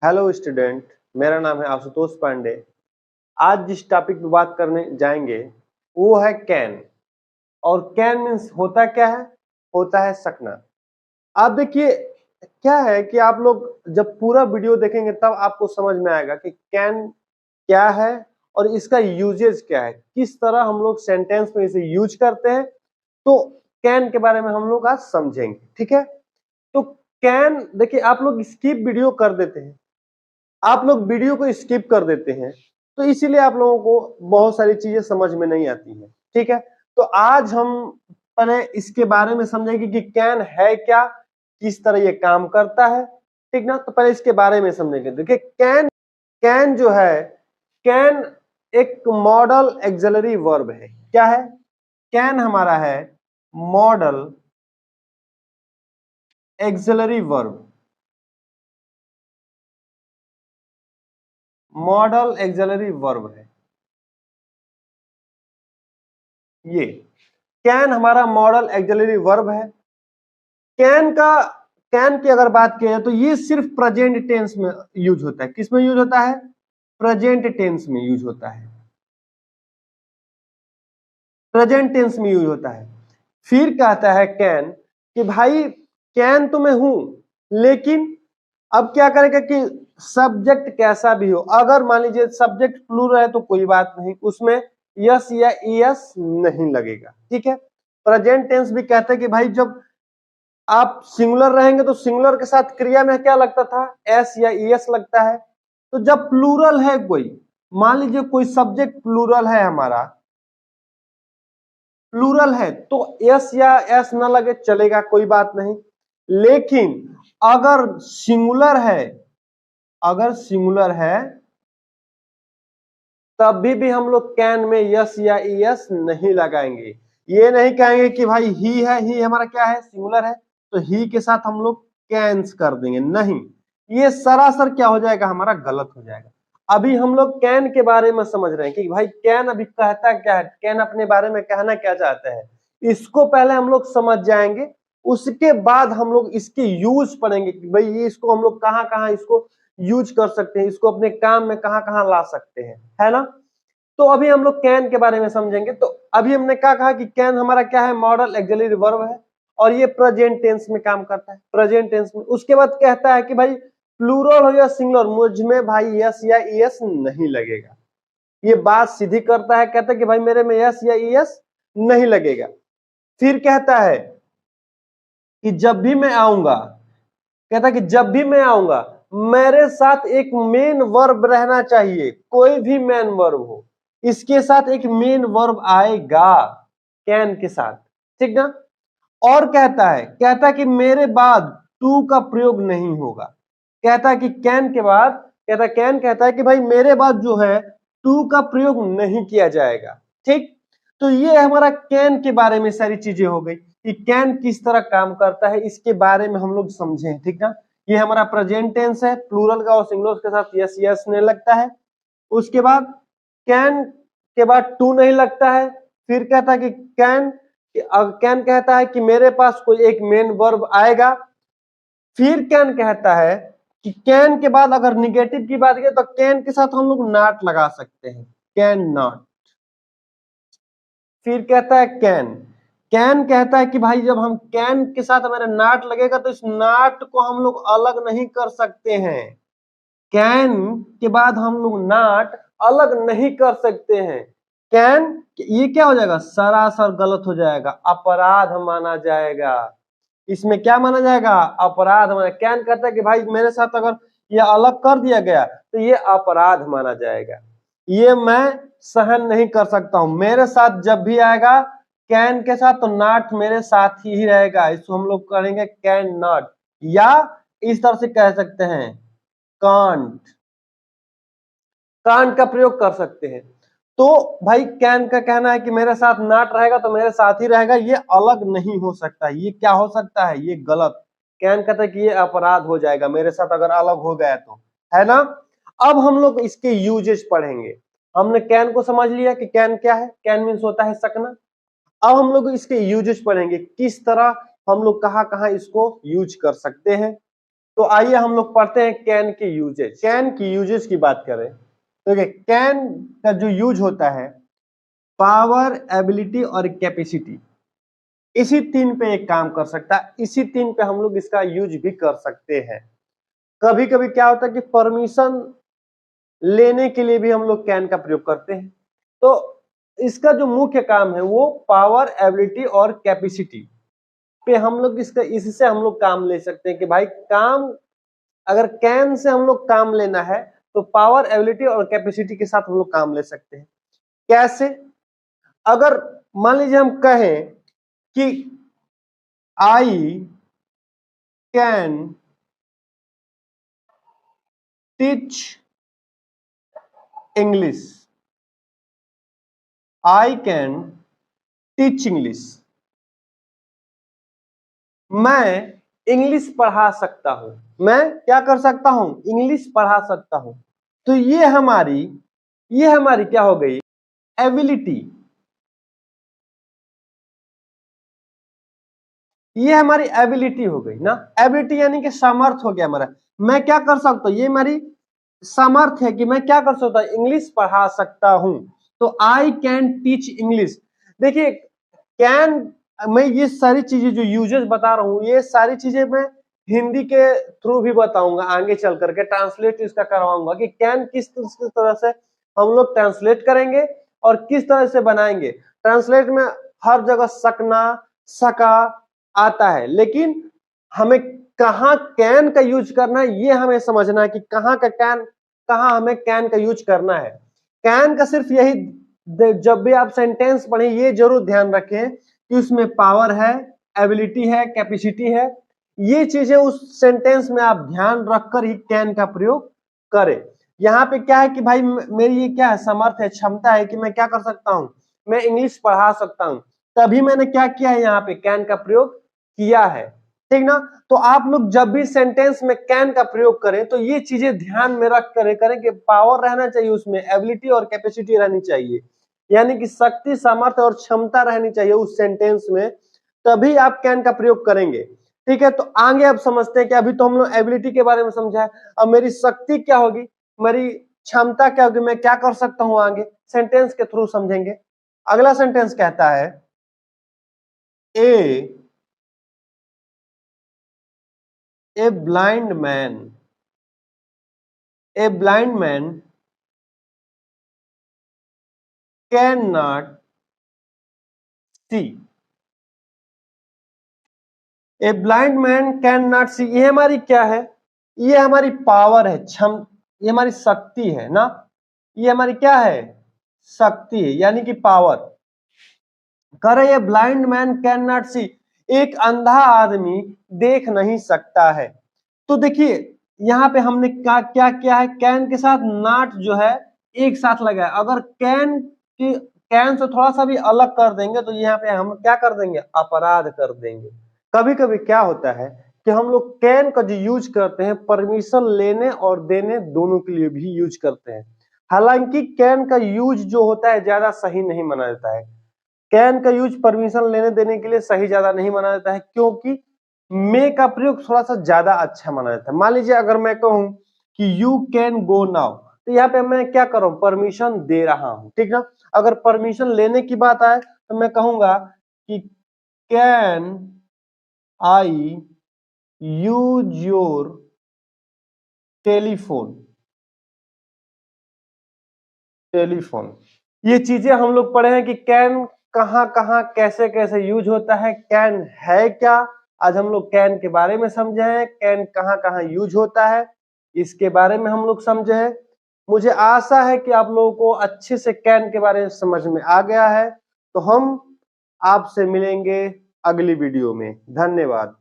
Hello student, मेरा नाम है आशुतोष पांडे। आज जिस टॉपिक पे बात करने जाएंगे वो है कैन। और कैन मीन्स होता क्या है? होता है सकना। आप देखिए, क्या है कि आप लोग जब पूरा वीडियो देखेंगे तब आपको समझ में आएगा कि कैन क्या है और इसका यूजेज क्या है, किस तरह हम लोग सेंटेंस में इसे यूज करते हैं। तो कैन के बारे में हम लोग आज समझेंगे, ठीक है? तो कैन देखिए, आप लोग स्किप वीडियो कर देते हैं, आप लोग वीडियो को स्किप कर देते हैं, तो इसीलिए आप लोगों को बहुत सारी चीजें समझ में नहीं आती हैं, ठीक है? तो आज हम पहले इसके बारे में समझेंगे कि कैन है क्या, किस तरह ये काम करता है, ठीक ना? तो पहले इसके बारे में समझेंगे। देखिए, कैन कैन जो है, कैन एक मॉडल एक्सिलरी वर्ब है। क्या है? कैन हमारा है model axillary verb. Model axillary verb है ये। कैन हमारा मॉडल एक्सिलरी वर्ब है। कैन का कैन की अगर बात की जाए तो ये सिर्फ प्रेजेंट टेंस में यूज होता है। किस में यूज होता है? प्रेजेंट टेंस में यूज होता है। प्रेजेंट टेंस में यूज होता है। फिर कहता है कैन कि भाई कैन तो मैं हूं, लेकिन अब क्या करेगा कि सब्जेक्ट कैसा भी हो, अगर मान लीजिए सब्जेक्ट प्लूरल है तो कोई बात नहीं, उसमें यस या ईएस नहीं लगेगा, ठीक है? प्रेजेंट टेंस भी कहते हैं कि भाई जब आप सिंगुलर रहेंगे तो सिंगुलर के साथ क्रिया में क्या लगता था? एस या ईएस लगता है। तो जब प्लूरल है कोई, मान लीजिए कोई सब्जेक्ट प्लूरल है हमारा, प्लूरल है तो एस या एस ना लगे चलेगा, कोई बात नहीं। लेकिन अगर सिंगुलर है, अगर सिंगुलर है तभी भी हम लोग कैन में यस या ईएस नहीं लगाएंगे। ये नहीं कहेंगे कि भाई ही है, ही हमारा क्या है? सिंगुलर है, तो ही के साथ हम लोग कैंस कर देंगे, नहीं। ये सरासर क्या हो जाएगा? हमारा गलत हो जाएगा। अभी हम लोग कैन के बारे में समझ रहे हैं कि भाई कैन अभी कहता क्या है, कैन अपने बारे में कहना क्या चाहता है, इसको पहले हम लोग समझ जाएंगे। उसके बाद हम लोग इसके यूज पढ़ेंगे कि भाई ये इसको हम लोग कहाँ कहाँ इसको यूज कर सकते हैं, इसको अपने काम में कहाँ कहाँ ला सकते हैं, है ना? तो अभी हम लोग कैन के बारे में समझेंगे। तो अभी हमने क्या कहा कि कैन हमारा क्या है? मॉडल एक्सिलरी वर्ब है और ये प्रेजेंट टेंस में काम करता है, प्रेजेंट टेंस में। उसके बाद कहता है कि भाई प्लूरल हो या सिंगुलर, मुझ में भाई यस या ईएस नहीं लगेगा। ये बात सीधी करता है, कहता है कि भाई मेरे में यस या ईएस नहीं लगेगा। फिर कहता है कि जब भी मैं आऊंगा, कहता है कि जब भी मैं आऊंगा मेरे साथ एक मेन वर्ब रहना चाहिए, कोई भी मेन वर्ब हो, इसके साथ एक मेन वर्ब आएगा कैन के साथ, ठीक ना? और कहता है कि मेरे बाद टू का प्रयोग नहीं होगा। कहता है कि कैन के बाद, कैन कहता है कि भाई मेरे बाद जो है टू का प्रयोग नहीं किया जाएगा, ठीक? तो ये हमारा कैन के बारे में सारी चीजें हो गई कि कैन किस तरह काम करता है, इसके बारे में हम लोग समझे, ठीक ना? ये हमारा प्रेजेंट टेंस है, प्लूरल का और सिंगुलर के साथ यस यस ने लगता है। उसके बाद कैन के बाद टू नहीं लगता है। फिर कहता है कि कैन कहता है कि मेरे पास कोई एक मेन वर्ब आएगा। फिर कैन कहता है कि कैन के बाद अगर निगेटिव की बात करें तो कैन के साथ हम लोग नॉट लगा सकते हैं, कैन नॉट। फिर कहता है कैन कैन कहता है कि भाई जब हम कैन के साथ हमारे नॉट लगेगा तो इस नॉट को हम लोग अलग नहीं कर सकते हैं। कैन के बाद हम लोग नॉट अलग नहीं कर सकते हैं। कैन, ये क्या हो जाएगा? सरासर गलत हो जाएगा, अपराध माना जाएगा। इसमें क्या माना जाएगा? अपराध माना। कैन कहता है कि भाई मेरे साथ अगर ये अलग कर दिया गया तो ये अपराध माना जाएगा, ये मैं सहन नहीं कर सकता हूं। मेरे साथ जब भी आएगा कैन के साथ तो नॉट मेरे साथ ही रहेगा, इसको हम लोग करेंगे कैन नॉट, या इस तरह से कह सकते हैं कांट, कांट का प्रयोग कर सकते हैं। तो भाई कैन का कहना है कि मेरे साथ नॉट रहेगा तो मेरे साथ ही रहेगा, ये अलग नहीं हो सकता। ये क्या हो सकता है? ये गलत। कैन कहता है कि ये अपराध हो जाएगा मेरे साथ अगर अलग हो गया तो, है ना? अब हम लोग इसके यूजेस पढ़ेंगे। हमने कैन को समझ लिया कि कैन क्या है, कैन मीन्स होता है सकना। अब हम लोग इसके यूजेस पढ़ेंगे, किस तरह हम लोग कहाँ कहाँ इसको यूज कर सकते हैं। तो आइए हम लोग पढ़ते हैं कैन के यूजेज। कैन की यूजेज की बात करें तो कैन का जो यूज होता है पावर, एबिलिटी और कैपेसिटी, इसी तीन पे एक काम कर सकता है। इसी तीन पे हम लोग इसका यूज भी कर सकते हैं। कभी कभी क्या होता है कि परमिशन लेने के लिए भी हम लोग कैन का प्रयोग करते हैं। तो इसका जो मुख्य काम है वो पावर, एबिलिटी और कैपेसिटी पे हम लोग इससे हम लोग काम ले सकते हैं कि भाई काम अगर कैन से हम लोग काम लेना है तो पावर, एबिलिटी और कैपेसिटी के साथ हम लोग काम ले सकते हैं। कैसे? अगर मान लीजिए हम कहें कि I can teach English, I can teach English, मैं इंग्लिश पढ़ा सकता हूं। मैं क्या कर सकता हूं? इंग्लिश पढ़ा सकता हूं। तो ये हमारी क्या हो गई? एबिलिटी। ये हमारी एबिलिटी हो गई ना। एबिलिटी यानी कि सामर्थ्य हो गया हमारा। मैं क्या कर सकता हूं? ये हमारी सामर्थ्य है कि मैं क्या कर सकता हूं? इंग्लिश पढ़ा सकता हूं। तो आई कैन टीच इंग्लिश। देखिए कैन, मैं ये सारी चीजें जो यूजेस बता रहा हूं ये सारी चीजें मैं हिंदी के थ्रू भी बताऊंगा, आगे चल करके ट्रांसलेट इसका करवाऊंगा कि कैन किस तरह से हम लोग ट्रांसलेट करेंगे और किस तरह से बनाएंगे। ट्रांसलेट में हर जगह सकना, सका आता है, लेकिन हमें कहाँ कैन का यूज करना है ये हमें समझना है कि कहाँ का कैन, कहाँ हमें कैन का यूज करना है। कैन का सिर्फ यही, जब भी आप सेंटेंस पढ़ें ये जरूर ध्यान रखें कि उसमें पावर है, एबिलिटी है, कैपेसिटी है। ये चीजें उस सेंटेंस में आप ध्यान रखकर ही कैन का प्रयोग करें। यहाँ पे क्या है कि भाई मेरी ये क्या है? सामर्थ्य है, क्षमता है कि मैं क्या कर सकता हूं? मैं इंग्लिश पढ़ा सकता हूं। तभी मैंने क्या किया है? यहाँ पे कैन का प्रयोग किया है। ठीक ना। तो आप लोग जब भी सेंटेंस में कैन का प्रयोग करें तो ये चीजें ध्यान में रख कर करें कि पावर रहना चाहिए, उसमें एबिलिटी और कैपेसिटी रहनी चाहिए, यानी कि शक्ति, सामर्थ्य और क्षमता रहनी चाहिए उस सेंटेंस में, तभी आप कैन का प्रयोग करेंगे। ठीक है। तो आगे अब समझते हैं कि अभी तो हम लोग एबिलिटी के बारे में समझा है, अब मेरी शक्ति क्या होगी, मेरी क्षमता क्या होगी, मैं क्या कर सकता हूं, आगे सेंटेंस के थ्रू समझेंगे। अगला सेंटेंस कहता है a blind man, a blind man can not see, a blind man can not see. ये हमारी क्या है? ये हमारी पावर है, ये हमारी शक्ति है ना। ये हमारी क्या है? शक्ति है, यानी कि पावर। करे ये ब्लाइंड मैन कैन नॉट सी, एक अंधा आदमी देख नहीं सकता है। तो देखिए यहाँ पे हमने क्या क्या किया है? कैन के साथ नॉट जो है एक साथ लगा है। अगर कैन से थोड़ा सा भी अलग कर देंगे तो यहाँ पे हम क्या कर देंगे? अपराध कर देंगे। कभी कभी क्या होता है कि हम लोग कैन का जो यूज करते हैं परमिशन लेने और देने दोनों के लिए भी यूज करते हैं। हालांकि कैन का यूज जो होता है ज्यादा सही नहीं माना जाता है। कैन का यूज परमिशन लेने देने के लिए सही ज्यादा नहीं माना जाता है, क्योंकि मे का प्रयोग थोड़ा सा ज्यादा अच्छा माना जाता है। मान लीजिए अगर मैं कहूं कि यू कैन गो नाउ, तो यहाँ पे मैं क्या कर रहा हूं? परमिशन दे रहा हूं। ठीक ना। अगर परमिशन लेने की बात आए तो मैं कहूंगा कि can I use your telephone, telephone. ये चीजें हम लोग पढ़े हैं कि कैन कहां कहां कैसे कैसे यूज होता है, कैन है क्या। आज हम लोग कैन के बारे में समझे हैं, कैन कहां कहां यूज होता है इसके बारे में हम लोग समझे हैं। मुझे आशा है कि आप लोगों को अच्छे से कैन के बारे में समझ में आ गया है। तो हम आपसे मिलेंगे अगली वीडियो में। धन्यवाद।